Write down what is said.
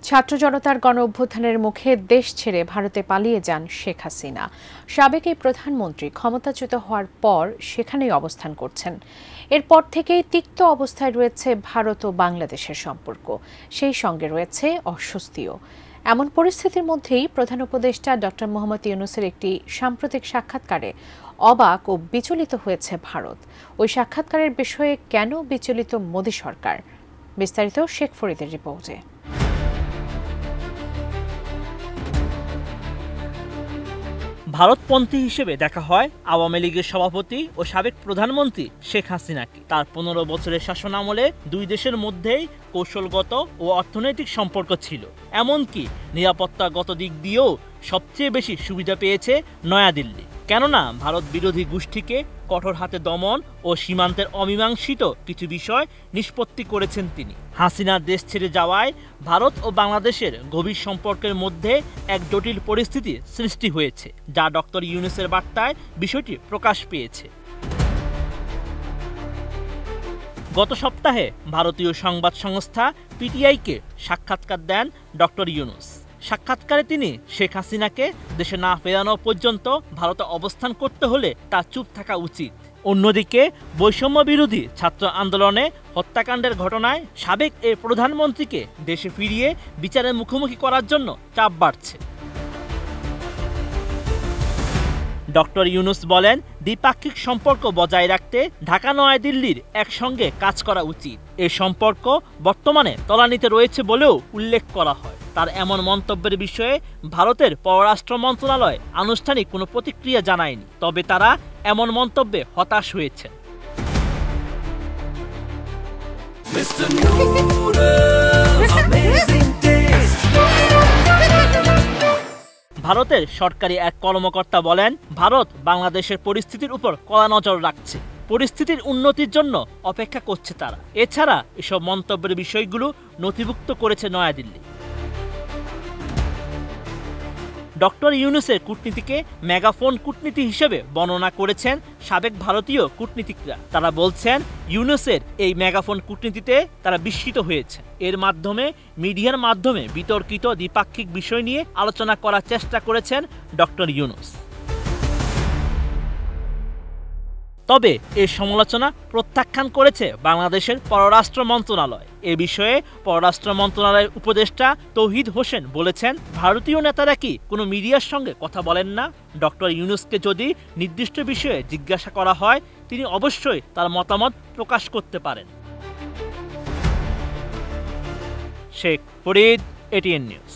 ছাত্র জনতার গণ অভ্যুত্থানের মুখে দেশ ছেড়ে ভারতে পালিয়ে যান শেখ হাসিনা। সাবেক এই প্রধানমন্ত্রী ক্ষমতাচ্যুত হওয়ার পর সেখানেই অবস্থান করছেন। এরপর থেকেই তিক্ত অবস্থায় রয়েছে ভারত ও বাংলাদেশের সম্পর্ক, সেই সঙ্গে রয়েছে অস্বস্তিও। এমন পরিস্থিতির মধ্যেই প্রধান উপদেষ্টা ডক্টর মোহাম্মদ ইউনূসের একটি সাম্প্রতিক সাক্ষাৎকারে অবাক ও বিচলিত হয়েছে ভারত। ওই সাক্ষাৎকারের বিষয়ে কেন বিচলিত মোদি সরকার? বিস্তারিত শেখ ফরিদের রিপোর্টে। ভারতপন্থী হিসেবে দেখা হয় আওয়ামী লীগের সভাপতি ও সাবেক প্রধানমন্ত্রী শেখ হাসিনাকে। তার ১৫ বছরের শাসনামলে দুই দেশের মধ্যেই কৌশলগত ও অর্থনৈতিক সম্পর্ক ছিল। এমনকি নিরাপত্তাগত দিক দিয়েও সবচেয়ে বেশি সুবিধা পেয়েছে নয়াদিল্লি। কেননা ভারত বিরোধী গোষ্ঠীকে কঠোর হাতে দমন ও সীমান্তের অমীমাংসিত কিছু বিষয় নিষ্পত্তি করেছেন তিনি। হাসিনার দেশ ছেড়ে যাওয়ায় ভারত ও বাংলাদেশের গভীর সম্পর্কের মধ্যে এক জটিল পরিস্থিতি সৃষ্টি হয়েছে, যা ডক্টর ইউনূসের বার্তায় বিষয়টি প্রকাশ পেয়েছে। গত সপ্তাহে ভারতীয় সংবাদ সংস্থা পিটিআইকে সাক্ষাৎকার দেন ডক্টর ইউনূস। সাক্ষাৎকারে তিনি শেখ হাসিনাকে দেশে না ফেরানো পর্যন্ত ভারতে অবস্থান করতে হলে তার চুপ থাকা উচিত। অন্যদিকে বৈষম্য বিরোধী ছাত্র আন্দোলনে হত্যাকাণ্ডের ঘটনায় সাবেক এই প্রধানমন্ত্রীকে দেশে ফিরিয়ে বিচারের মুখোমুখি করার জন্য চাপ বাড়ছে। ডক্টর ইউনূস বলেন, দ্বিপাক্ষিক সম্পর্ক বজায় রাখতে ঢাকা নয়াদিল্লির একসঙ্গে কাজ করা উচিত। এই সম্পর্ক বর্তমানে তলানিতে রয়েছে বলেও উল্লেখ করা হয়। তার এমন মন্তব্যের বিষয়ে ভারতের পররাষ্ট্র মন্ত্রণালয় আনুষ্ঠানিক কোনো প্রতিক্রিয়া জানায়নি, তবে তারা এমন মন্তব্যে হতাশ হয়েছে। ভারতের সরকারি এক কর্মকর্তা বলেন, ভারত বাংলাদেশের পরিস্থিতির উপর কড়া নজর রাখছে, পরিস্থিতির উন্নতির জন্য অপেক্ষা করছে তারা। এছাড়া এসব মন্তব্যের বিষয়গুলো নথিভুক্ত করেছে নয়াদিল্লি। ডক্টর ইউনূসের কূটনীতিকে মেগাফোন কূটনীতি হিসেবে বর্ণনা করেছেন সাবেক ভারতীয় কূটনীতিকরা। তারা বলছেন, ইউনূসের এই মেগাফোন কূটনীতিতে তারা বিস্মিত হয়েছে। এর মাধ্যমে মিডিয়ার মাধ্যমে বিতর্কিত দ্বিপাক্ষিক বিষয় নিয়ে আলোচনা করার চেষ্টা করেছেন ডক্টর ইউনূস। তবে এই সমালোচনা প্রত্যাখ্যান করেছে বাংলাদেশের পররাষ্ট্র মন্ত্রণালয়। এ বিষয়ে পররাষ্ট্র মন্ত্রণালয়ের উপদেষ্টা তৌহিদ হোসেন বলেছেন, ভারতীয় নেতারা কি কোনো মিডিয়ার সঙ্গে কথা বলেন না? ডক্টর ইউনূসকে যদি নির্দিষ্ট বিষয়ে জিজ্ঞাসা করা হয়, তিনি অবশ্যই তার মতামত প্রকাশ করতে পারেন। Sheikh Farid, ATN news.